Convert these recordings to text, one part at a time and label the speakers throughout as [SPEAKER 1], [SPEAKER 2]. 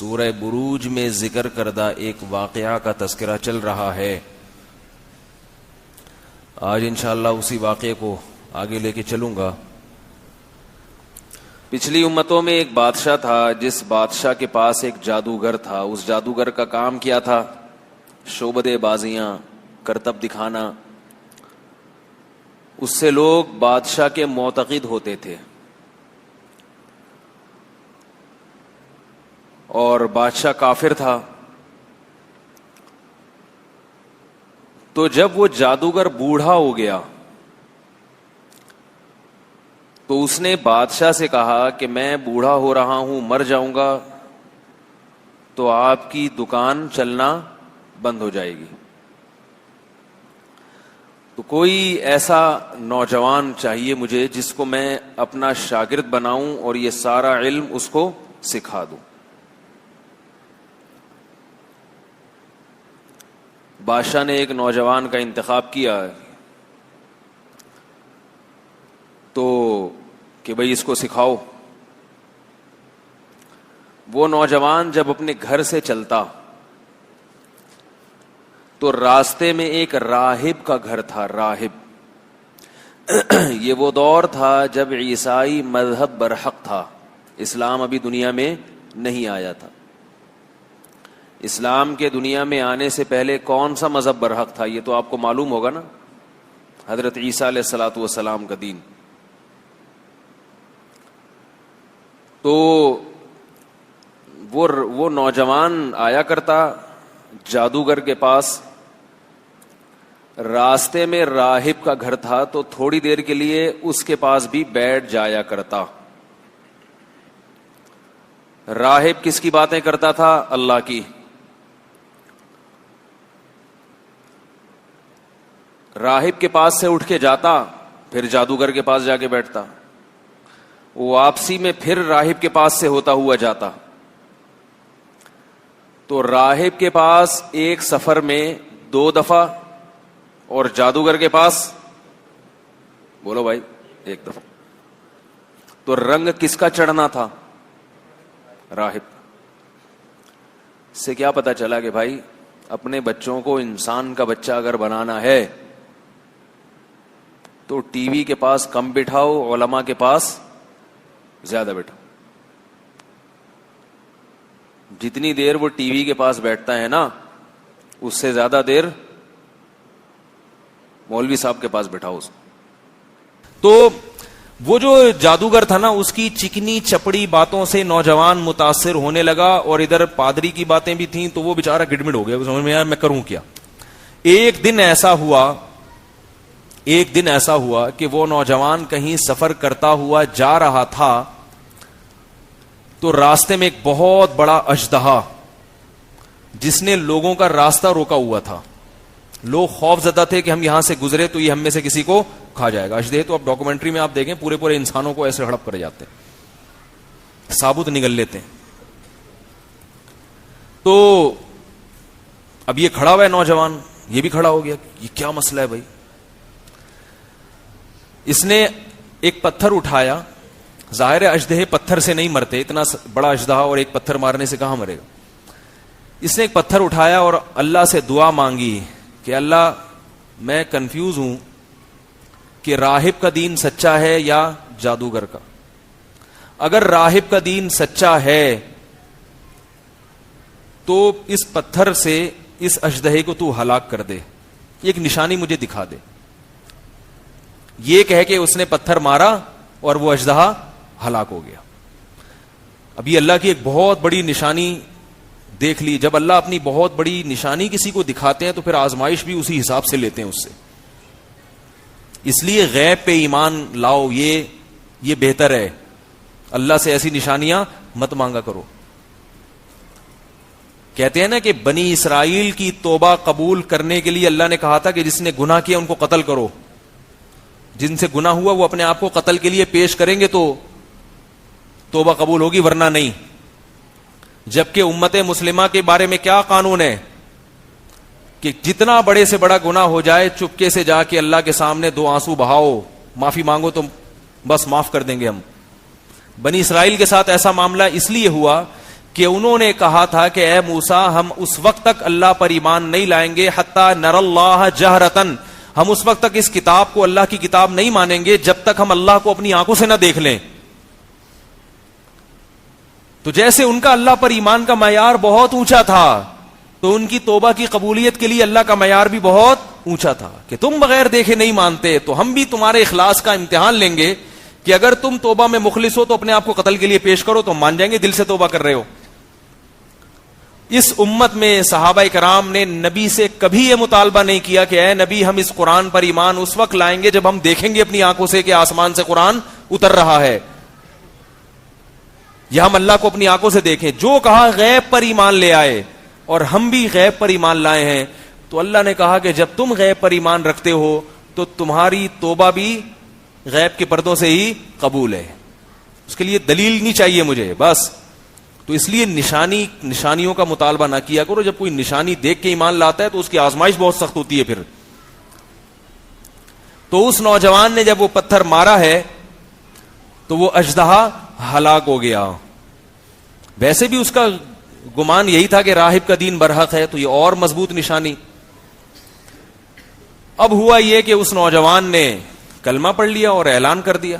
[SPEAKER 1] سورہ بروج میں ذکر کردہ ایک واقعہ کا تذکرہ چل رہا ہے. آج انشاءاللہ اسی واقعے کو آگے لے کے چلوں گا. پچھلی امتوں میں ایک بادشاہ تھا جس بادشاہ کے پاس ایک جادوگر تھا. اس جادوگر کا کام کیا تھا؟ شعبدے بازیاں، کرتب دکھانا. اس سے لوگ بادشاہ کے معتقد ہوتے تھے اور بادشاہ کافر تھا. تو جب وہ جادوگر بوڑھا ہو گیا تو اس نے بادشاہ سے کہا کہ میں بوڑھا ہو رہا ہوں، مر جاؤں گا تو آپ کی دکان چلنا بند ہو جائے گی. تو کوئی ایسا نوجوان چاہیے مجھے جس کو میں اپنا شاگرد بناؤں اور یہ سارا علم اس کو سکھا دوں. بادشاہ نے ایک نوجوان کا انتخاب کیا تو کہ بھئی اس کو سکھاؤ. وہ نوجوان جب اپنے گھر سے چلتا تو راستے میں ایک راہب کا گھر تھا. راہب، یہ وہ دور تھا جب عیسائی مذہب برحق تھا. اسلام ابھی دنیا میں نہیں آیا تھا. اسلام کے دنیا میں آنے سے پہلے کون سا مذہب برحق تھا یہ تو آپ کو معلوم ہوگا نا. حضرت عیسیٰ علیہ الصلوۃ والسلام کا دین. تو وہ نوجوان آیا کرتا جادوگر کے پاس. راستے میں راہب کا گھر تھا تو تھوڑی دیر کے لیے اس کے پاس بھی بیٹھ جایا کرتا. راہب کس کی باتیں کرتا تھا؟ اللہ کی. راہب کے پاس سے اٹھ کے جاتا، پھر جادوگر کے پاس جا کے بیٹھتا. واپسی میں پھر راہب کے پاس سے ہوتا ہوا جاتا. تو راہب کے پاس ایک سفر میں 2 دفعہ اور جادوگر کے پاس بولو بھائی 1 دفعہ. تو رنگ کس کا چڑھنا تھا؟ راہب. اس سے کیا پتا چلا کہ بھائی اپنے بچوں کو انسان کا بچہ اگر بنانا ہے تو ٹی وی کے پاس کم بٹھاؤ، علماء کے پاس زیادہ بیٹھاؤ. جتنی دیر وہ ٹی وی کے پاس بیٹھتا ہے نا اس سے زیادہ دیر مولوی صاحب کے پاس بٹھاؤ اس کو. تو وہ جو جادوگر تھا نا اس کی چکنی چپڑی باتوں سے نوجوان متاثر ہونے لگا اور ادھر پادری کی باتیں بھی تھیں تو وہ بیچارہ گڑمڑ ہو گیا. سمجھ میں آیا میں کروں کیا. ایک دن ایسا ہوا کہ وہ نوجوان کہیں سفر کرتا ہوا جا رہا تھا تو راستے میں ایک بہت بڑا اژدہا جس نے لوگوں کا راستہ روکا ہوا تھا. لوگ خوف زدہ تھے کہ ہم یہاں سے گزرے تو یہ ہم میں سے کسی کو کھا جائے گا. اژدہے تو اب ڈاکومنٹری میں آپ دیکھیں پورے انسانوں کو ایسے ہڑپ کر جاتے ہیں، ثابت نگل لیتے ہیں. تو اب یہ کھڑا ہوا ہے نوجوان، یہ بھی کھڑا ہو گیا. یہ کیا مسئلہ ہے بھائی؟ اس نے ایک پتھر اٹھایا. ظاہر ہے اژدہے پتھر سے نہیں مرتے، اتنا بڑا اژدہا اور ایک پتھر مارنے سے کہاں مرے گا. اس نے ایک پتھر اٹھایا اور اللہ سے دعا مانگی کہ اللہ میں کنفیوز ہوں کہ راہب کا دین سچا ہے یا جادوگر کا. اگر راہب کا دین سچا ہے تو اس پتھر سے اس اژدہے کو تو ہلاک کر دے، ایک نشانی مجھے دکھا دے. یہ کہہ کے اس نے پتھر مارا اور وہ اژدہا ہلاک ہو گیا. ابھی اللہ کی ایک بہت بڑی نشانی دیکھ لی. جب اللہ اپنی بہت بڑی نشانی کسی کو دکھاتے ہیں تو پھر آزمائش بھی اسی حساب سے لیتے ہیں اس سے. اس لیے غیب پہ ایمان لاؤ، یہ بہتر ہے. اللہ سے ایسی نشانیاں مت مانگا کرو. کہتے ہیں نا کہ بنی اسرائیل کی توبہ قبول کرنے کے لیے اللہ نے کہا تھا کہ جس نے گناہ کیا ان کو قتل کرو. جن سے گناہ ہوا وہ اپنے آپ کو قتل کے لیے پیش کریں گے تو توبہ قبول ہوگی، ورنہ نہیں. جبکہ امت مسلمہ کے بارے میں کیا قانون ہے کہ جتنا بڑے سے بڑا گناہ ہو جائے چپکے سے جا کے اللہ کے سامنے 2 آنسو بہاؤ، معافی مانگو تو بس معاف کر دیں گے ہم. بنی اسرائیل کے ساتھ ایسا معاملہ اس لیے ہوا کہ انہوں نے کہا تھا کہ اے موسیٰ ہم اس وقت تک اللہ پر ایمان نہیں لائیں گے حتی نر اللہ جہرتن، ہم اس وقت تک اس کتاب کو اللہ کی کتاب نہیں مانیں گے جب تک ہم اللہ کو اپنی آنکھوں سے نہ دیکھ لیں. تو جیسے ان کا اللہ پر ایمان کا معیار بہت اونچا تھا تو ان کی توبہ کی قبولیت کے لیے اللہ کا معیار بھی بہت اونچا تھا کہ تم بغیر دیکھے نہیں مانتے، تو ہم بھی تمہارے اخلاص کا امتحان لیں گے کہ اگر تم توبہ میں مخلص ہو تو اپنے آپ کو قتل کے لیے پیش کرو تو مان جائیں گے دل سے توبہ کر رہے ہو. اس امت میں صحابہ کرام نے نبی سے کبھی یہ مطالبہ نہیں کیا کہ اے نبی ہم اس قرآن پر ایمان اس وقت لائیں گے جب ہم دیکھیں گے اپنی آنکھوں سے کہ آسمان سے قرآن اتر رہا ہے، یا ہم اللہ کو اپنی آنکھوں سے دیکھیں. جو کہا غیب پر ایمان لے آئے، اور ہم بھی غیب پر ایمان لائے ہیں. تو اللہ نے کہا کہ جب تم غیب پر ایمان رکھتے ہو تو تمہاری توبہ بھی غیب کے پردوں سے ہی قبول ہے، اس کے لیے دلیل نہیں چاہیے مجھے بس. تو اس لیے نشانیوں کا مطالبہ نہ کیا کرو. جب کوئی نشانی دیکھ کے ایمان لاتا ہے تو اس کی آزمائش بہت سخت ہوتی ہے پھر. تو اس نوجوان نے جب وہ پتھر مارا ہے تو وہ اژدہا ہلاک ہو گیا. ویسے بھی اس کا گمان یہی تھا کہ راہب کا دین برحق ہے، تو یہ اور مضبوط نشانی. اب ہوا یہ کہ اس نوجوان نے کلمہ پڑھ لیا اور اعلان کر دیا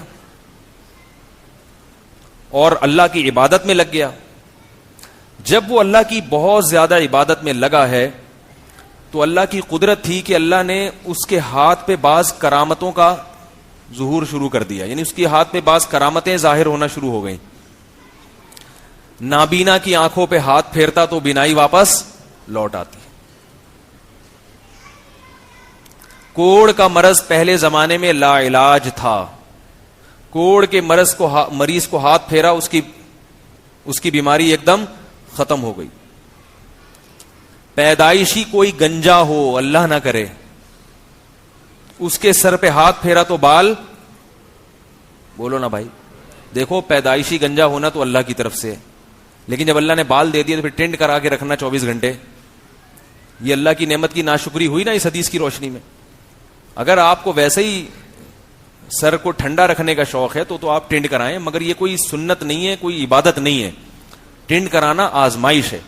[SPEAKER 1] اور اللہ کی عبادت میں لگ گیا. جب وہ اللہ کی بہت زیادہ عبادت میں لگا ہے تو اللہ کی قدرت تھی کہ اللہ نے اس کے ہاتھ پہ بعض کرامتوں کا ظہور شروع کر دیا، یعنی اس کے ہاتھ پہ بعض کرامتیں ظاہر ہونا شروع ہو گئیں. نابینا کی آنکھوں پہ ہاتھ پھیرتا تو بینائی واپس لوٹ آتی. کوڑ کا مرض پہلے زمانے میں لا علاج تھا، کوڑ کے مریض کو ہاتھ پھیرا اس کی بیماری ایک دم ختم ہو گئی. پیدائشی کوئی گنجا ہو اللہ نہ کرے، اس کے سر پہ ہاتھ پھیرا تو بال، بولو نا بھائی، دیکھو پیدائشی گنجا ہونا تو اللہ کی طرف سے، لیکن جب اللہ نے بال دے دیا تو پھر ٹینٹ کرا کے رکھنا 24 گھنٹے، یہ اللہ کی نعمت کی ناشکری ہوئی نا اس حدیث کی روشنی میں. اگر آپ کو ویسے ہی سر کو ٹھنڈا رکھنے کا شوق ہے تو آپ ٹینٹ کرائیں، مگر یہ کوئی سنت نہیں ہے، کوئی عبادت نہیں ہے. ٹینٹ کرانا آزمائش ہے.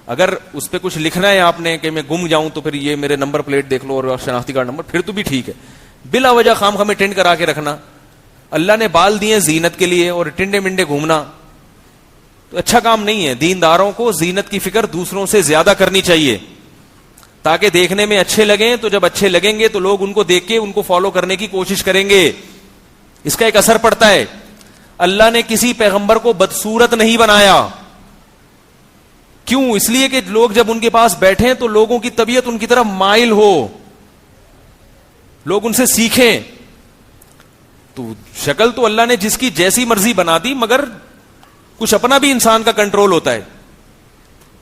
[SPEAKER 1] اگر اس پہ کچھ لکھنا ہے آپ نے کہ میں گم جاؤں تو پھر یہ میرے نمبر پلیٹ دیکھ لو اور شناختی کارڈ نمبر، پھر تو بھی ٹھیک ہے. بلا وجہ خام خواہ میں ٹینٹ کرا کے رکھنا، اللہ نے بال دیے زینت کے لیے اور ٹنڈے منڈے گھومنا تو اچھا کام نہیں ہے. دینداروں کو زینت کی فکر دوسروں سے زیادہ کرنی چاہیے تاکہ دیکھنے میں اچھے لگیں. تو جب اچھے لگیں گے تو لوگ ان کو دیکھ کے ان کو فالو کرنے کی کوشش کریں گے، اس کا ایک اثر پڑتا ہے. اللہ نے کسی پیغمبر کو بدصورت نہیں بنایا. کیوں؟ اس لیے کہ لوگ جب ان کے پاس بیٹھیں تو لوگوں کی طبیعت ان کی طرف مائل ہو، لوگ ان سے سیکھیں. تو شکل تو اللہ نے جس کی جیسی مرضی بنا دی، مگر کچھ اپنا بھی انسان کا کنٹرول ہوتا ہے.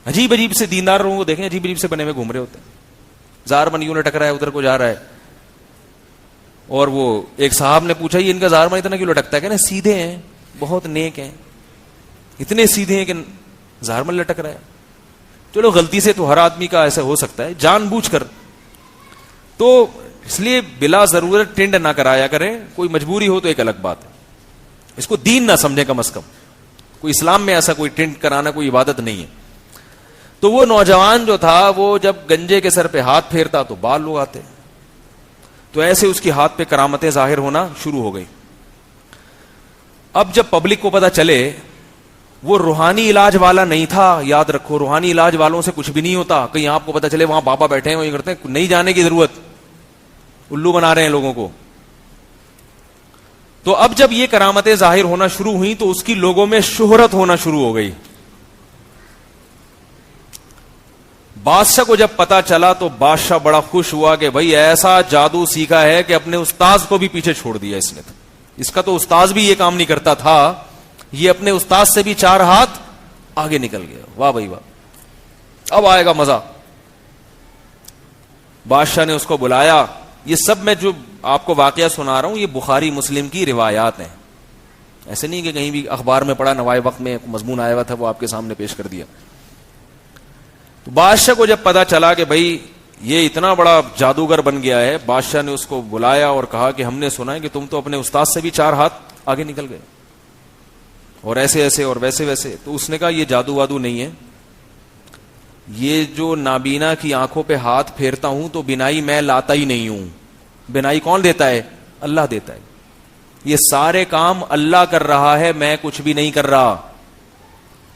[SPEAKER 1] عجیب عجیب سے دیندار لوگوں کو دیکھیں، عجیب عجیب سے بنے ہوئے گھوم رہے ہوتے ہیں. زار من یوں لٹک رہا ہے، ادھر کو جا رہا ہے. اور وہ ایک صاحب نے پوچھا یہ ان کا زار من اتنا کیوں لٹکتا ہے؟ کہ نا سیدھے ہیں، بہت نیک ہیں، اتنے سیدھے ہیں کہ زار من لٹک رہا ہے. چلو غلطی سے تو ہر آدمی کا ایسا ہو سکتا ہے، جان بوجھ کر تو اس لیے بلا ضرورت ٹینڈ نہ کرایا کریں. کوئی مجبوری ہو تو ایک الگ بات ہے، اس کو دین نہ سمجھے کم از کم. کوئی اسلام میں ایسا کوئی ٹینڈ کرانا کوئی عبادت نہیں ہے. تو وہ نوجوان جو تھا وہ جب گنجے کے سر پہ ہاتھ پھیرتا تو بال لوگ آتے، تو ایسے اس کی ہاتھ پہ کرامتیں ظاہر ہونا شروع ہو گئی. اب جب پبلک کو پتا چلے، وہ روحانی علاج والا نہیں تھا. یاد رکھو روحانی علاج والوں سے کچھ بھی نہیں ہوتا. کہیں آپ کو پتا چلے وہاں بابا بیٹھے ہیں، وہ یہ کرتے ہیں، نہیں جانے کی ضرورت، الو بنا رہے ہیں لوگوں کو. تو اب جب یہ کرامتیں ظاہر ہونا شروع ہوئی تو اس کی لوگوں میں شہرت ہونا شروع ہو گئی. بادشاہ کو جب پتا چلا تو بادشاہ بڑا خوش ہوا کہ بھائی ایسا جادو سیکھا ہے کہ اپنے استاذ کو بھی پیچھے چھوڑ دیا اس نے. اس کا تو استاذ بھی یہ کام نہیں کرتا تھا، یہ اپنے استاذ سے بھی 4 ہاتھ آگے نکل گیا. واہ بھائی واہ، اب آئے گا مزہ. بادشاہ نے اس کو بلایا. یہ سب میں جو آپ کو واقعہ سنا رہا ہوں یہ بخاری مسلم کی روایات ہیں، ایسے نہیں کہ کہیں بھی اخبار میں پڑھا نوائے وقت میں مضمون آیا ہوا تھا وہ آپ کے سامنے پیش کر دیا. تو بادشاہ کو جب پتا چلا کہ بھائی یہ اتنا بڑا جادوگر بن گیا ہے، بادشاہ نے اس کو بلایا اور کہا کہ ہم نے سنا ہے کہ تم تو اپنے استاد سے بھی 4 ہاتھ آگے نکل گئے. اور ایسے ایسے اور ویسے ویسے. تو اس نے کہا یہ جادو وادو نہیں ہے, یہ جو نابینا کی آنکھوں پہ ہاتھ پھیرتا ہوں تو بینائی میں لاتا ہی نہیں ہوں. بینائی کون دیتا ہے؟ اللہ دیتا ہے. یہ سارے کام اللہ کر رہا ہے, میں کچھ بھی نہیں کر رہا.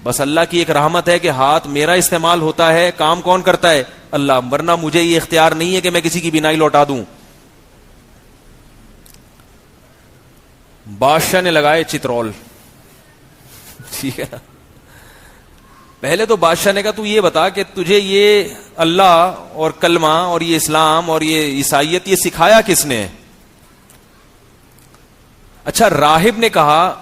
[SPEAKER 1] بس اللہ کی ایک رحمت ہے کہ ہاتھ میرا استعمال ہوتا ہے, کام کون کرتا ہے؟ اللہ. ورنہ مجھے یہ اختیار نہیں ہے کہ میں کسی کی بینائی لوٹا دوں. بادشاہ نے لگائے چترول, ٹھیک ہے. پہلے تو بادشاہ نے کہا تو یہ بتا کہ تجھے یہ اللہ اور کلمہ اور یہ اسلام اور یہ عیسائیت یہ سکھایا کس نے؟ اچھا, راہب نے کہا,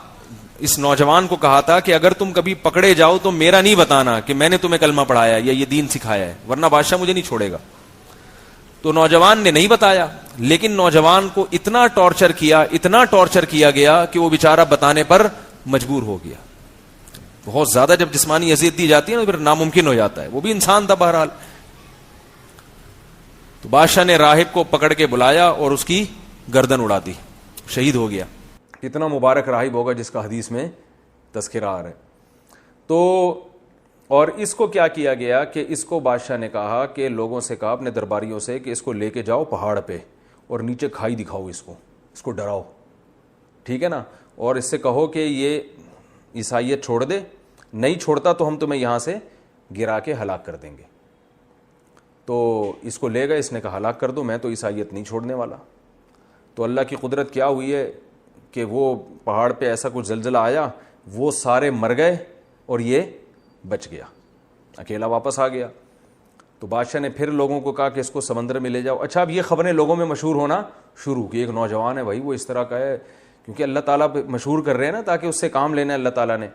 [SPEAKER 1] اس نوجوان کو کہا تھا کہ اگر تم کبھی پکڑے جاؤ تو میرا نہیں بتانا کہ میں نے تمہیں کلمہ پڑھایا یا یہ دین سکھایا ہے, ورنہ بادشاہ مجھے نہیں چھوڑے گا. تو نوجوان نے نہیں بتایا, لیکن نوجوان کو اتنا ٹارچر کیا گیا کہ وہ بیچارہ بتانے پر مجبور ہو گیا. بہت زیادہ جب جسمانی اذیت دی جاتی ہے نا, پھر ناممکن ہو جاتا ہے. وہ بھی انسان تھا بہرحال. تو بادشاہ نے راہب کو پکڑ کے بلایا اور اس کی گردن اڑا دی, شہید ہو گیا. کتنا مبارک راہب ہوگا جس کا حدیث میں تذکرہ آ رہا ہے. تو اور اس کو کیا کیا گیا کہ اس کو بادشاہ نے کہا کہ لوگوں سے کہا, اپنے درباریوں سے, کہ اس کو لے کے جاؤ پہاڑ پہ اور نیچے کھائی دکھاؤ, اس کو ڈراؤ, ٹھیک ہے نا, اور اس سے کہو کہ یہ عیسائیت چھوڑ دے, نہیں چھوڑتا تو ہم تمہیں یہاں سے گرا کے ہلاک کر دیں گے. تو اس کو لے گئے, اس نے کہا ہلاک کر دو, میں تو عیسائیت نہیں چھوڑنے والا. تو اللہ کی قدرت کیا ہوئی ہے کہ وہ پہاڑ پہ ایسا کچھ زلزلہ آیا, وہ سارے مر گئے اور یہ بچ گیا, اکیلا واپس آ گیا. تو بادشاہ نے پھر لوگوں کو کہا کہ اس کو سمندر میں لے جاؤ. اچھا, اب یہ خبریں لوگوں میں مشہور ہونا شروع کی, ایک نوجوان ہے بھائی, وہ اس طرح کا ہے, کیونکہ اللہ تعالیٰ مشہور کر رہے ہیں نا تاکہ اس سے کام لینا ہے اللہ تعالیٰ نے.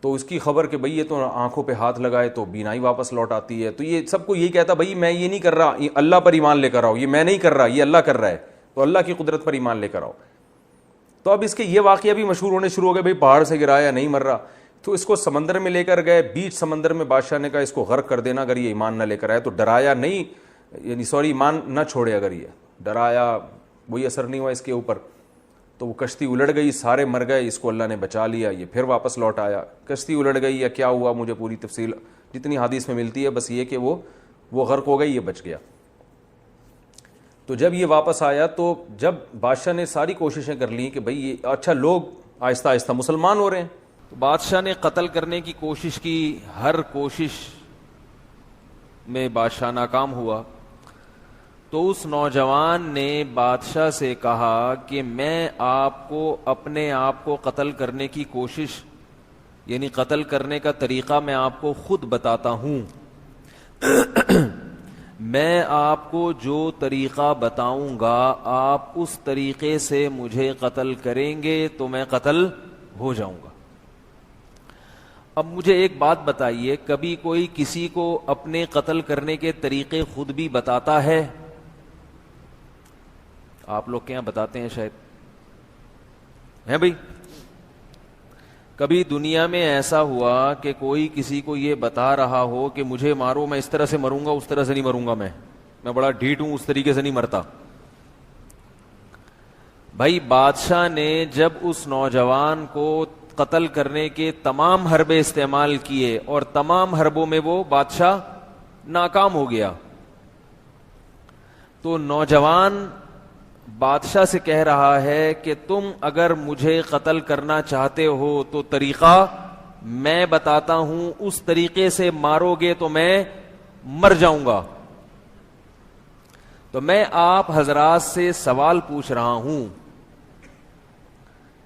[SPEAKER 1] تو اس کی خبر کہ بھئی یہ تو آنکھوں پہ ہاتھ لگائے تو بینائی واپس لوٹ آتی ہے. تو یہ سب کو یہی کہتا بھئی میں یہ نہیں کر رہا, اللہ پر ایمان لے کر آؤ, یہ میں نہیں کر رہا, یہ اللہ کر رہا ہے, تو اللہ کی قدرت پر ایمان لے کر آؤ. تو اب اس کے یہ واقعہ بھی مشہور ہونے شروع ہو گئے, بھئی پہاڑ سے گرایا نہیں مر رہا. تو اس کو سمندر میں لے کر گئے, بیچ سمندر میں بادشاہ نے کہا اس کو غرق کر دینا اگر یہ ایمان نہ لے کر آئے. تو ڈرایا نہیں, یعنی ایمان نہ چھوڑے, اگر یہ ڈرایا وہی اثر نہیں ہوا اس کے اوپر. تو وہ کشتی الٹ گئی, سارے مر گئے, اس کو اللہ نے بچا لیا, یہ پھر واپس لوٹ آیا. کشتی الٹ گئی یا کیا ہوا مجھے پوری تفصیل جتنی حدیث میں ملتی ہے, بس یہ کہ وہ غرق ہو گئی, یہ بچ گیا. تو جب یہ واپس آیا تو جب بادشاہ نے ساری کوششیں کر لی کہ بھئی یہ اچھا لوگ آہستہ آہستہ مسلمان ہو رہے ہیں, تو بادشاہ نے قتل کرنے کی کوشش کی, ہر کوشش میں بادشاہ ناکام ہوا. تو اس نوجوان نے بادشاہ سے کہا کہ میں آپ کو اپنے آپ کو قتل کرنے کی کوشش, یعنی قتل کرنے کا طریقہ میں آپ کو خود بتاتا ہوں. میں آپ کو جو طریقہ بتاؤں گا آپ اس طریقے سے مجھے قتل کریں گے تو میں قتل ہو جاؤں گا. اب مجھے ایک بات بتائیے, کبھی کوئی کسی کو اپنے قتل کرنے کے طریقے خود بھی بتاتا ہے؟ آپ لوگ کیا بتاتے ہیں شاید ہیں بھائی. کبھی دنیا میں ایسا ہوا کہ کوئی کسی کو یہ بتا رہا ہو کہ مجھے مارو, میں اس طرح سے مروں گا, اس طرح سے نہیں مروں گا, میں بڑا ڈھیٹ ہوں, اس طریقے سے نہیں مرتا. بھائی بادشاہ نے جب اس نوجوان کو قتل کرنے کے تمام حربے استعمال کیے اور تمام حربوں میں وہ بادشاہ ناکام ہو گیا, تو نوجوان بادشاہ سے کہہ رہا ہے کہ تم اگر مجھے قتل کرنا چاہتے ہو تو طریقہ میں بتاتا ہوں, اس طریقے سے مارو گے تو میں مر جاؤں گا. تو میں آپ حضرات سے سوال پوچھ رہا ہوں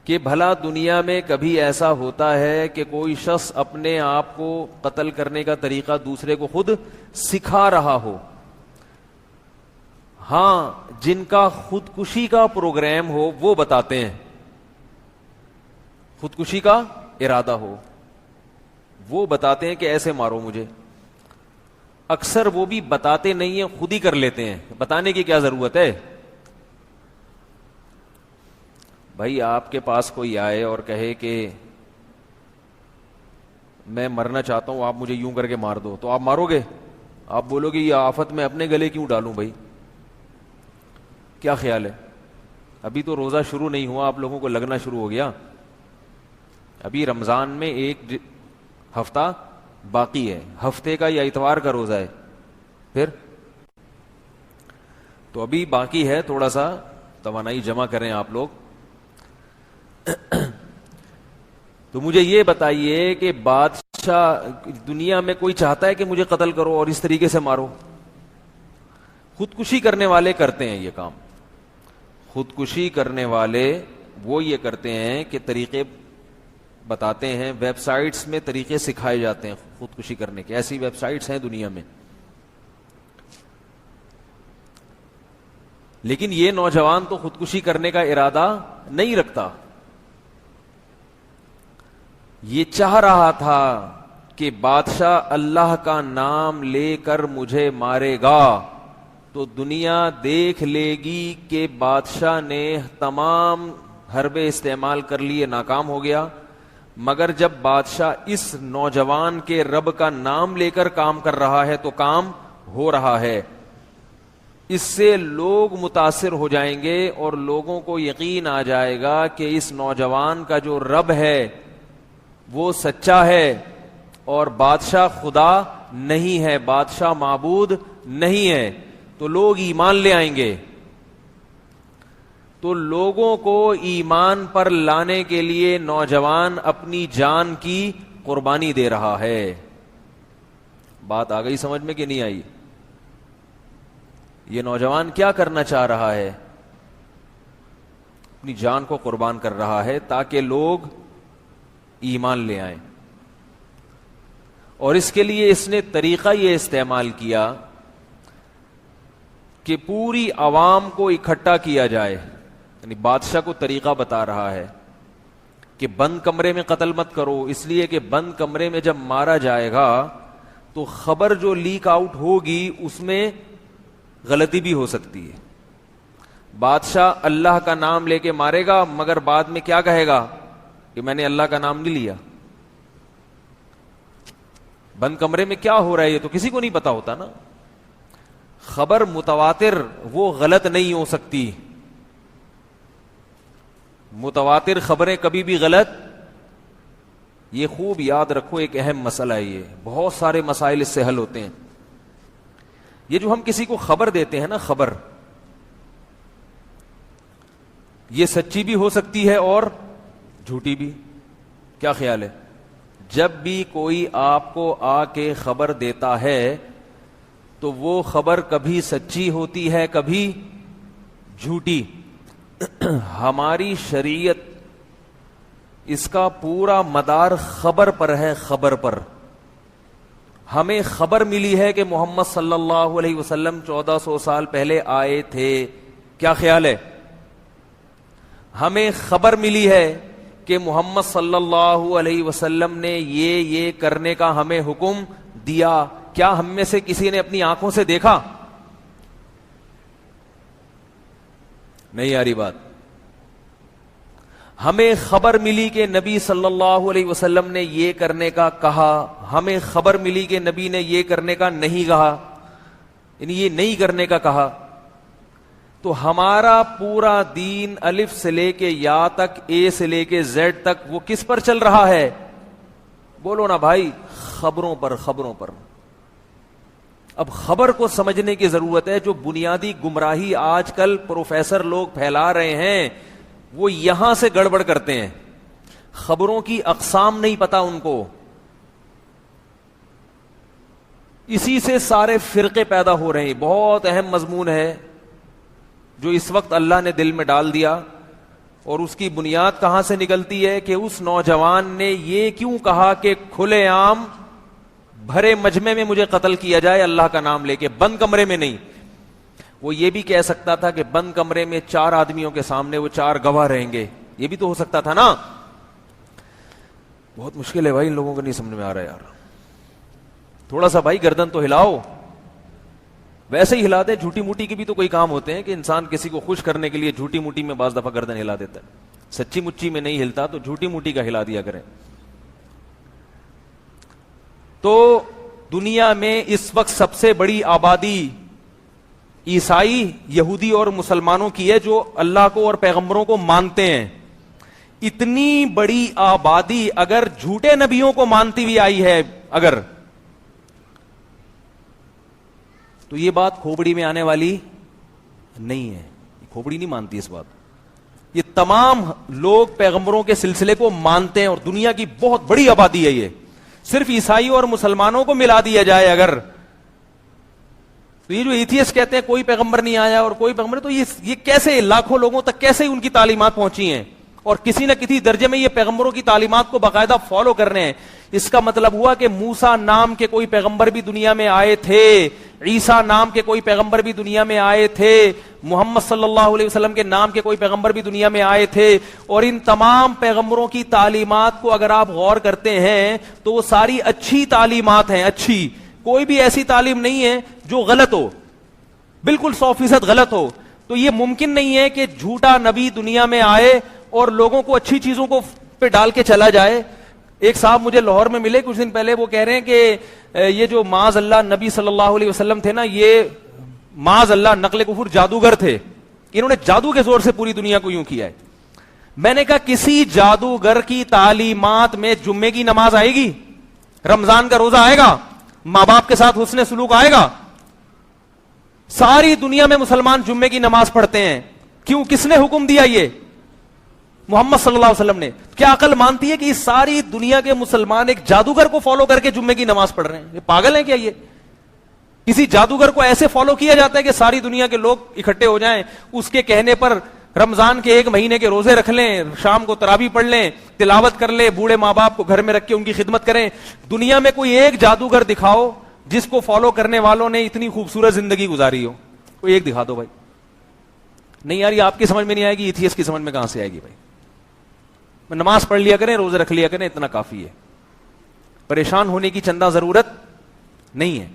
[SPEAKER 1] کہ بھلا دنیا میں کبھی ایسا ہوتا ہے کہ کوئی شخص اپنے آپ کو قتل کرنے کا طریقہ دوسرے کو خود سکھا رہا ہو؟ ہاں, جن کا خودکشی کا پروگرام ہو وہ بتاتے ہیں, خودکشی کا ارادہ ہو وہ بتاتے ہیں کہ ایسے مارو مجھے. اکثر وہ بھی بتاتے نہیں ہیں, خود ہی کر لیتے ہیں. بتانے کی کیا ضرورت ہے بھائی. آپ کے پاس کوئی آئے اور کہے کہ میں مرنا چاہتا ہوں, آپ مجھے یوں کر کے مار دو, تو آپ مارو گے؟ آپ بولو گے یہ آفت میں اپنے گلے کیوں ڈالوں بھائی. کیا خیال ہے؟ ابھی تو روزہ شروع نہیں ہوا, آپ لوگوں کو لگنا شروع ہو گیا. ابھی رمضان میں ایک ہفتہ باقی ہے, ہفتے کا یا اتوار کا روزہ ہے, پھر تو ابھی باقی ہے, تھوڑا سا توانائی جمع کریں آپ لوگ. تو مجھے یہ بتائیے کہ بادشاہ دنیا میں کوئی چاہتا ہے کہ مجھے قتل کرو اور اس طریقے سے مارو؟ خودکشی کرنے والے کرتے ہیں یہ کام. خودکشی کرنے والے وہ یہ کرتے ہیں کہ طریقے بتاتے ہیں, ویب سائٹس میں طریقے سکھائے جاتے ہیں خودکشی کرنے کے. ایسی ویب سائٹس ہیں دنیا میں. لیکن یہ نوجوان تو خودکشی کرنے کا ارادہ نہیں رکھتا. یہ چاہ رہا تھا کہ بادشاہ اللہ کا نام لے کر مجھے مارے گا تو دنیا دیکھ لے گی کہ بادشاہ نے تمام حربے استعمال کر لیے, ناکام ہو گیا. مگر جب بادشاہ اس نوجوان کے رب کا نام لے کر کام کر رہا ہے تو کام ہو رہا ہے. اس سے لوگ متاثر ہو جائیں گے اور لوگوں کو یقین آ جائے گا کہ اس نوجوان کا جو رب ہے وہ سچا ہے اور بادشاہ خدا نہیں ہے, بادشاہ معبود نہیں ہے. تو لوگ ایمان لے آئیں گے. تو لوگوں کو ایمان پر لانے کے لیے نوجوان اپنی جان کی قربانی دے رہا ہے. بات آ گئی سمجھ میں کہ نہیں آئی؟ یہ نوجوان کیا کرنا چاہ رہا ہے؟ اپنی جان کو قربان کر رہا ہے تاکہ لوگ ایمان لے آئیں. اور اس کے لیے اس نے طریقہ یہ استعمال کیا کہ پوری عوام کو اکٹھا کیا جائے. یعنی بادشاہ کو طریقہ بتا رہا ہے کہ بند کمرے میں قتل مت کرو, اس لیے کہ بند کمرے میں جب مارا جائے گا تو خبر جو لیک آؤٹ ہوگی اس میں غلطی بھی ہو سکتی ہے. بادشاہ اللہ کا نام لے کے مارے گا مگر بعد میں کیا کہے گا کہ میں نے اللہ کا نام نہیں لیا. بند کمرے میں کیا ہو رہا ہے یہ تو کسی کو نہیں پتا ہوتا نا. خبر متواتر وہ غلط نہیں ہو سکتی. متواتر خبریں کبھی بھی غلط, یہ خوب یاد رکھو, ایک اہم مسئلہ ہے یہ. بہت سارے مسائل اس سے حل ہوتے ہیں. یہ جو ہم کسی کو خبر دیتے ہیں نا, خبر یہ سچی بھی ہو سکتی ہے اور جھوٹی بھی. کیا خیال ہے؟ جب بھی کوئی آپ کو آ کے خبر دیتا ہے تو وہ خبر کبھی سچی ہوتی ہے کبھی جھوٹی. ہماری شریعت اس کا پورا مدار خبر پر ہے, خبر پر. ہمیں خبر ملی ہے کہ محمد صلی اللہ علیہ وسلم 1400 سال پہلے آئے تھے. کیا خیال ہے؟ ہمیں خبر ملی ہے کہ محمد صلی اللہ علیہ وسلم نے یہ کرنے کا ہمیں حکم دیا. کیا ہم میں سے کسی نے اپنی آنکھوں سے دیکھا؟ نہیں آ رہی بات. ہمیں خبر ملی کہ نبی صلی اللہ علیہ وسلم نے یہ کرنے کا کہا, ہمیں خبر ملی کہ نبی نے یہ کرنے کا نہیں کہا, یعنی یہ نہیں کرنے کا کہا. تو ہمارا پورا دین الف سے لے کے یا تک, اے سے لے کے زیڈ تک وہ کس پر چل رہا ہے؟ بولو نا بھائی, خبروں پر, خبروں پر. اب خبر کو سمجھنے کی ضرورت ہے. جو بنیادی گمراہی آج کل پروفیسر لوگ پھیلا رہے ہیں وہ یہاں سے گڑبڑ کرتے ہیں. خبروں کی اقسام نہیں پتا ان کو, اسی سے سارے فرقے پیدا ہو رہے ہیں. بہت اہم مضمون ہے جو اس وقت اللہ نے دل میں ڈال دیا, اور اس کی بنیاد کہاں سے نکلتی ہے کہ اس نوجوان نے یہ کیوں کہا کہ کھلے عام بھرے مجمع میں مجھے قتل کیا جائے اللہ کا نام لے کے, بند کمرے میں نہیں. وہ یہ بھی کہہ سکتا تھا کہ بند کمرے میں 4 آدمیوں کے سامنے وہ 4 گواہ رہیں گے, یہ بھی تو ہو سکتا تھا نا. بہت مشکل ہے بھائی, ان لوگوں کو نہیں سمجھ میں آ رہا یار. تھوڑا سا بھائی گردن تو ہلاؤ. ویسے ہی ہلا دے, جھوٹی موٹی کے بھی تو کوئی کام ہوتے ہیں کہ انسان کسی کو خوش کرنے کے لیے جھوٹی موٹی میں بعض دفعہ گردن ہلا دیتا ہے. سچی مچی میں نہیں ہلتا تو جھوٹی موٹی کا ہلا دیا کریں. تو دنیا میں اس وقت سب سے بڑی آبادی عیسائی, یہودی اور مسلمانوں کی ہے جو اللہ کو اور پیغمبروں کو مانتے ہیں. اتنی بڑی آبادی اگر جھوٹے نبیوں کو مانتی ہوئی آئی ہے اگر، تو یہ بات کھوپڑی میں آنے والی نہیں ہے. کھوپڑی نہیں مانتی اس بات. یہ تمام لوگ پیغمبروں کے سلسلے کو مانتے ہیں اور دنیا کی بہت بڑی آبادی ہے. یہ صرف عیسائیوں اور مسلمانوں کو ملا دیا جائے اگر، تو یہ جو ایتھیسٹ کہتے ہیں کوئی پیغمبر نہیں آیا اور کوئی پیغمبر، تو یہ کیسے لاکھوں لوگوں تک کیسے ان کی تعلیمات پہنچی ہیں اور کسی نہ کسی درجے میں یہ پیغمبروں کی تعلیمات کو باقاعدہ فالو کر رہے ہیں. اس کا مطلب ہوا کہ موسیٰ نام کے کوئی پیغمبر بھی دنیا میں آئے تھے، عیسیٰ نام کے کوئی پیغمبر بھی دنیا میں آئے تھے، محمد صلی اللہ علیہ وسلم کے نام کے کوئی پیغمبر بھی دنیا میں آئے تھے. اور ان تمام پیغمبروں کی تعلیمات کو اگر آپ غور کرتے ہیں تو وہ ساری اچھی تعلیمات ہیں. اچھی، کوئی بھی ایسی تعلیم نہیں ہے جو غلط ہو، بالکل 100% غلط ہو. تو یہ ممکن نہیں ہے کہ جھوٹا نبی دنیا میں آئے اور لوگوں کو اچھی چیزوں کو پہ ڈال کے چلا جائے. ایک صاحب مجھے لاہور میں ملے کچھ دن پہلے، وہ کہہ رہے ہیں کہ یہ جو معاذ اللہ نبی صلی اللہ علیہ وسلم تھے نا، یہ معاذ اللہ نقل کفر جادوگر تھے. انہوں نے جادو کے زور سے پوری دنیا کو یوں کیا ہے. میں نے کہا کسی جادوگر کی تعلیمات میں جمعے کی نماز آئے گی، رمضان کا روزہ آئے گا، ماں باپ کے ساتھ حسن سلوک آئے گا؟ ساری دنیا میں مسلمان جمعے کی نماز پڑھتے ہیں. کیوں؟ کس نے حکم دیا؟ یہ محمد صلی اللہ علیہ وسلم نے. کیا عقل مانتی ہے کہ اس ساری دنیا کے مسلمان ایک جادوگر کو فالو کر کے جمعے کی نماز پڑھ رہے ہیں؟ یہ پاگل ہیں کیا؟ یہ کسی جادوگر کو ایسے فالو کیا جاتا ہے کہ ساری دنیا کے لوگ اکٹھے ہو جائیں، اس کے کہنے پر رمضان کے 1 مہینے کے روزے رکھ لیں، شام کو تراویح پڑھ لیں، تلاوت کر لیں، بوڑھے ماں باپ کو گھر میں رکھ کے ان کی خدمت کریں. دنیا میں کوئی ایک جادوگر دکھاؤ جس کو فالو کرنے والوں نے اتنی خوبصورت زندگی گزاری ہو. کوئی ایک دکھا دو بھائی. نہیں یار، یہ آپ کی سمجھ میں نہیں آئے گی، ایتھیسٹ کی سمجھ میں کہاں سے آئے گی بھائی. نماز پڑھ لیا کریں، روزے رکھ لیا کریں، اتنا کافی ہے. پریشان ہونے کی چندہ ضرورت نہیں ہے.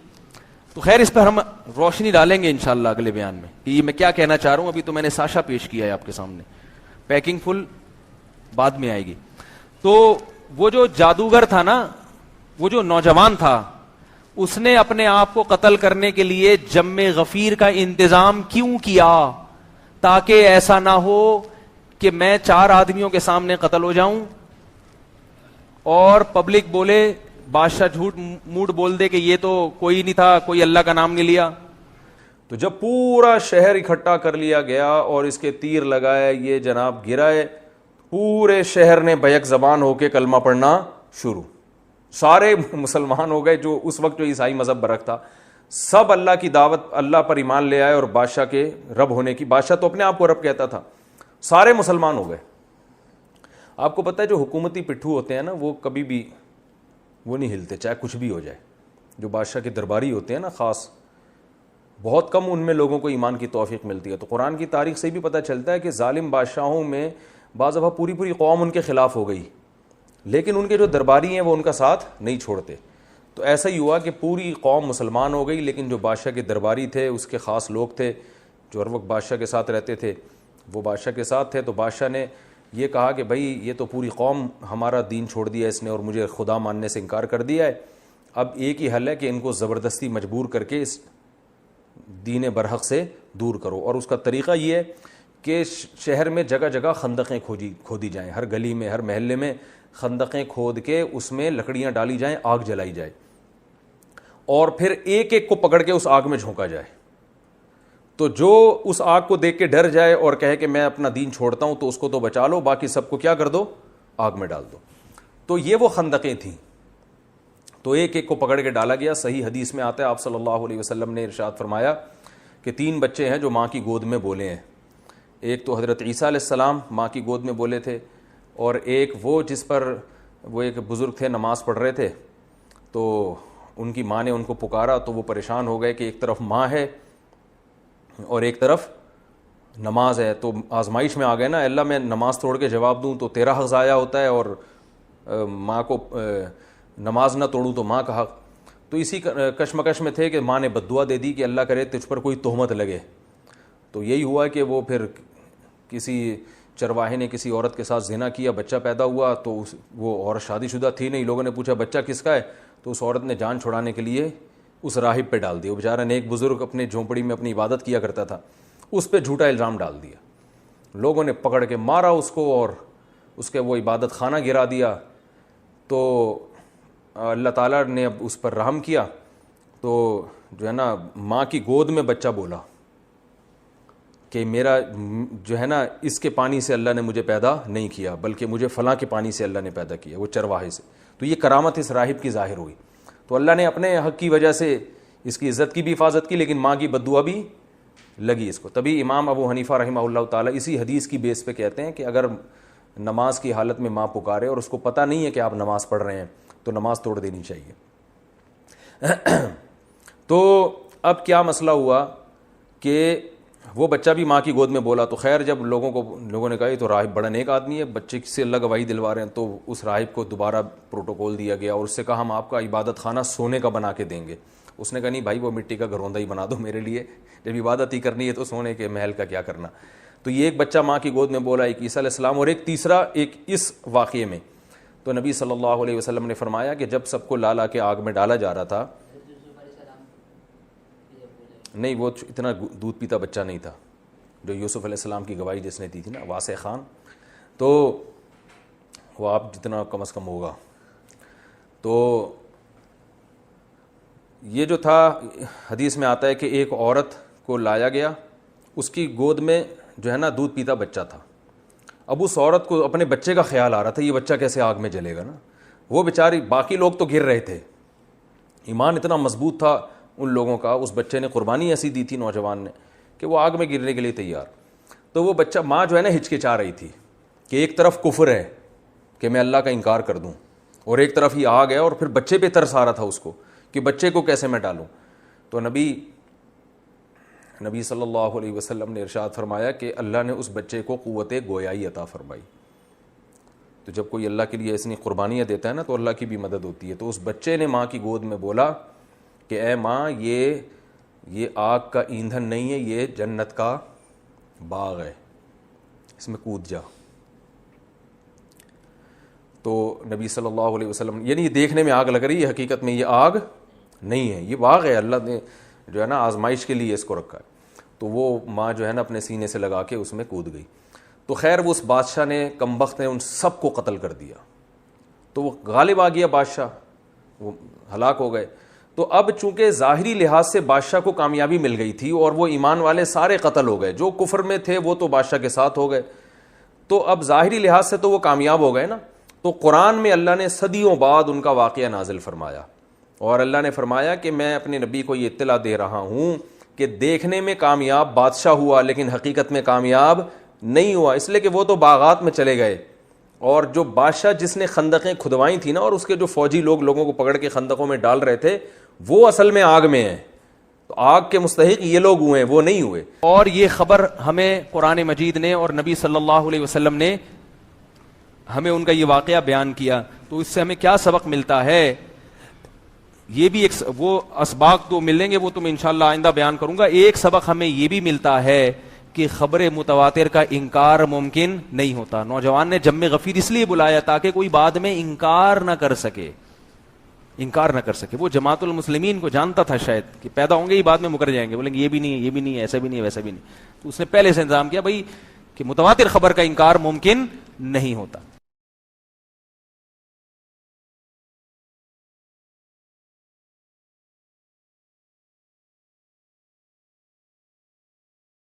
[SPEAKER 1] تو خیر، اس پر ہم روشنی ڈالیں گے انشاءاللہ اگلے بیان میں کہ یہ میں کیا کہنا چاہ رہا ہوں. ابھی تو میں نے ساشا پیش کیا ہے آپ کے سامنے، پیکنگ فل بعد میں آئے گی. تو وہ جو جادوگر تھا نا، وہ جو نوجوان تھا، اس نے اپنے آپ کو قتل کرنے کے لیے جم غفیر کا انتظام کیوں کیا؟ تاکہ ایسا نہ ہو کہ میں 4 آدمیوں کے سامنے قتل ہو جاؤں اور پبلک بولے، بادشاہ جھوٹ موٹ بول دے کہ یہ تو کوئی نہیں تھا، کوئی اللہ کا نام نہیں لیا.
[SPEAKER 2] تو جب پورا شہر اکٹھا کر لیا گیا اور اس کے تیر لگائے، یہ جناب گرائے، پورے شہر نے بیک زبان ہو کے کلمہ پڑھنا شروع. سارے مسلمان ہو گئے. جو اس وقت جو عیسائی مذہب برک تھا، سب اللہ کی دعوت، اللہ پر ایمان لے آئے اور بادشاہ کے رب ہونے کی، بادشاہ تو اپنے آپ کو رب کہتا تھا، سارے مسلمان ہو گئے. آپ کو پتہ ہے جو حکومتی پٹھو ہوتے ہیں نا، وہ کبھی بھی وہ نہیں ہلتے چاہے کچھ بھی ہو جائے. جو بادشاہ کے درباری ہوتے ہیں نا، خاص بہت کم ان میں لوگوں کو ایمان کی توفیق ملتی ہے. تو قرآن کی تاریخ سے بھی پتہ چلتا ہے کہ ظالم بادشاہوں میں بعض دفعہ پوری قوم ان کے خلاف ہو گئی، لیکن ان کے جو درباری ہیں وہ ان کا ساتھ نہیں چھوڑتے. تو ایسا ہی ہوا کہ پوری قوم مسلمان ہو گئی، لیکن جو بادشاہ کے درباری تھے، اس کے خاص لوگ تھے جو ہر وقت بادشاہ کے ساتھ رہتے تھے، وہ بادشاہ کے ساتھ تھے. تو بادشاہ نے یہ کہا کہ بھائی یہ تو پوری قوم ہمارا دین چھوڑ دیا اس نے اور مجھے خدا ماننے سے انکار کر دیا ہے. اب ایک ہی حل ہے کہ ان کو زبردستی مجبور کر کے اس دین برحق سے دور کرو. اور اس کا طریقہ یہ ہے کہ شہر میں جگہ جگہ خندقیں کھودی جائیں، ہر گلی میں، ہر محلے میں خندقیں کھود کے اس میں لکڑیاں ڈالی جائیں، آگ جلائی جائے اور پھر ایک ایک کو پکڑ کے اس آگ میں جھونکا جائے. تو جو اس آگ کو دیکھ کے ڈر جائے اور کہے کہ میں اپنا دین چھوڑتا ہوں، تو اس کو تو بچا لو، باقی سب کو کیا کر دو؟ آگ میں ڈال دو. تو یہ وہ خندقیں تھیں. تو ایک ایک کو پکڑ کے ڈالا گیا. صحیح حدیث میں آتا ہے، آپ صلی اللہ علیہ وسلم نے ارشاد فرمایا کہ 3 بچے ہیں جو ماں کی گود میں بولے ہیں. ایک تو حضرت عیسیٰ علیہ السلام ماں کی گود میں بولے تھے، اور ایک وہ جس پر وہ ایک بزرگ تھے نماز پڑھ رہے تھے، تو ان کی ماں نے ان کو پکارا تو وہ پریشان ہو گئے کہ ایک طرف ماں ہے اور ایک طرف نماز ہے. تو آزمائش میں آ گئے نا، اللہ میں نماز توڑ کے جواب دوں تو تیرا حق ضائع ہوتا ہے، اور ماں کو نماز نہ توڑوں تو ماں کا حق. تو اسی کشمکش میں تھے کہ ماں نے بد دعا دے دی کہ اللہ کرے تجھ پر کوئی تہمت لگے. تو یہی ہوا کہ وہ پھر کسی چرواہے نے کسی عورت کے ساتھ زنا کیا، بچہ پیدا ہوا. تو وہ عورت شادی شدہ تھی نہیں. لوگوں نے پوچھا بچہ کس کا ہے؟ تو اس عورت نے جان چھڑانے کے لیے اس راہب پہ ڈال دیا. وہ بیچارہ نیک بزرگ اپنے جھونپڑی میں اپنی عبادت کیا کرتا تھا، اس پہ جھوٹا الزام ڈال دیا. لوگوں نے پکڑ کے مارا اس کو اور اس کے وہ عبادت خانہ گرا دیا. تو اللہ تعالیٰ نے اب اس پر رحم کیا, تو جو ہے نا ماں کی گود میں بچہ بولا کہ میرا جو ہے نا اس کے پانی سے اللہ نے مجھے پیدا نہیں کیا, بلکہ مجھے فلاں کے پانی سے اللہ نے پیدا کیا, وہ چرواہے سے. تو یہ کرامت اس راہب کی ظاہر ہوئی. تو اللہ نے اپنے حق کی وجہ سے اس کی عزت کی بھی حفاظت کی, لیکن ماں کی بد دعا بھی لگی اس کو. تبھی امام ابو حنیفہ رحمہ اللہ تعالیٰ اسی حدیث کی بیس پہ کہتے ہیں کہ اگر نماز کی حالت میں ماں پکارے اور اس کو پتہ نہیں ہے کہ آپ نماز پڑھ رہے ہیں تو نماز توڑ دینی چاہیے. تو اب کیا مسئلہ ہوا کہ وہ بچہ بھی ماں کی گود میں بولا. تو خیر جب لوگوں نے کہا یہ تو راہب بڑا نیک آدمی ہے, بچے سے اللہ گواہی دلوا رہے ہیں, تو اس راہب کو دوبارہ پروٹوکول دیا گیا اور اس سے کہا ہم آپ کا عبادت خانہ سونے کا بنا کے دیں گے. اس نے کہا نہیں بھائی وہ مٹی کا گھروندا ہی بنا دو میرے لیے, جب عبادت ہی کرنی ہے تو سونے کے محل کا کیا کرنا. تو یہ ایک بچہ ماں کی گود میں بولا, ایک عیسیٰ علیہ السلام, اور ایک تیسرا ایک اس واقعے میں. تو نبی صلی اللہ علیہ وسلم نے فرمایا کہ جب سب کو لا لا کے آگ میں ڈالا جا رہا تھا, نہیں وہ اتنا دودھ پیتا بچہ نہیں تھا جو یوسف علیہ السلام کی گواہی جس نے دی تھی نا, واسع خان, تو وہ آپ جتنا کم از کم ہوگا. تو یہ جو تھا حدیث میں آتا ہے کہ ایک عورت کو لایا گیا, اس کی گود میں جو ہے نا دودھ پیتا بچہ تھا. اب اس عورت کو اپنے بچے کا خیال آ رہا تھا یہ بچہ کیسے آگ میں جلے گا نا. وہ بیچاری, باقی لوگ تو گر رہے تھے, ایمان اتنا مضبوط تھا ان لوگوں کا, اس بچے نے قربانی ایسی دی تھی نوجوان نے کہ وہ آگ میں گرنے کے لیے تیار. تو وہ بچہ, ماں جو ہے نا ہچکچا رہی تھی کہ ایک طرف کفر ہے کہ میں اللہ کا انکار کر دوں, اور ایک طرف ہی آگ ہے, اور پھر بچے پہ ترس آ رہا تھا اس کو کہ بچے کو کیسے میں ڈالوں. تو نبی صلی اللہ علیہ وسلم نے ارشاد فرمایا کہ اللہ نے اس بچے کو قوت گویائی عطا فرمائی. تو جب کوئی اللہ کے لیے ایسی قربانیاں دیتا ہے نا تو اللہ کی بھی مدد ہوتی ہے. تو اس بچے نے ماں کی گود میں بولا کہ اے ماں یہ آگ کا ایندھن نہیں ہے, یہ جنت کا باغ ہے, اس میں کود جا. تو نبی صلی اللہ علیہ وسلم, یعنی یہ دیکھنے میں آگ لگ رہی ہے, حقیقت میں یہ آگ نہیں ہے, یہ باغ ہے, اللہ نے جو ہے نا آزمائش کے لیے اس کو رکھا ہے. تو وہ ماں جو ہے نا اپنے سینے سے لگا کے اس میں کود گئی. تو خیر وہ اس بادشاہ نے, کمبخت نے, ان سب کو قتل کر دیا. تو وہ غالب آ گیا بادشاہ, وہ ہلاک ہو گئے. تو اب چونکہ ظاہری لحاظ سے بادشاہ کو کامیابی مل گئی تھی اور وہ ایمان والے سارے قتل ہو گئے, جو کفر میں تھے وہ تو بادشاہ کے ساتھ ہو گئے, تو اب ظاہری لحاظ سے تو وہ کامیاب ہو گئے نا. تو قرآن میں اللہ نے صدیوں بعد ان کا واقعہ نازل فرمایا, اور اللہ نے فرمایا کہ میں اپنے نبی کو یہ اطلاع دے رہا ہوں کہ دیکھنے میں کامیاب بادشاہ ہوا لیکن حقیقت میں کامیاب نہیں ہوا, اس لیے کہ وہ تو باغات میں چلے گئے, اور جو بادشاہ جس نے خندقیں کھدوائی تھی نا, اور اس کے جو فوجی لوگوں کو پکڑ کے خندقوں میں ڈال رہے تھے, وہ اصل میں آگ میں ہیں. تو آگ کے مستحق یہ لوگ ہوئے ہیں, وہ نہیں ہوئے.
[SPEAKER 1] اور یہ خبر ہمیں قرآن مجید نے اور نبی صلی اللہ علیہ وسلم نے ہمیں ان کا یہ واقعہ بیان کیا. تو اس سے ہمیں کیا سبق ملتا ہے, یہ بھی ایک, وہ اسباق تو ملیں گے وہ تو میں انشاءاللہ آئندہ بیان کروں گا. ایک سبق ہمیں یہ بھی ملتا ہے کہ خبر متواتر کا انکار ممکن نہیں ہوتا. نوجوان نے جم غفیر اس لیے بلایا تاکہ کوئی بعد میں انکار نہ کر سکے. وہ جماعت المسلمین کو جانتا تھا شاید کہ پیدا ہوں گے ہی بعد میں مکر جائیں گے, بولیں گے یہ بھی نہیں ہے, یہ بھی نہیں ہے, ایسا بھی نہیں ہے, ویسا بھی نہیں. تو اس نے پہلے سے انتظام کیا بھائی کہ متواتر خبر کا انکار ممکن نہیں ہوتا.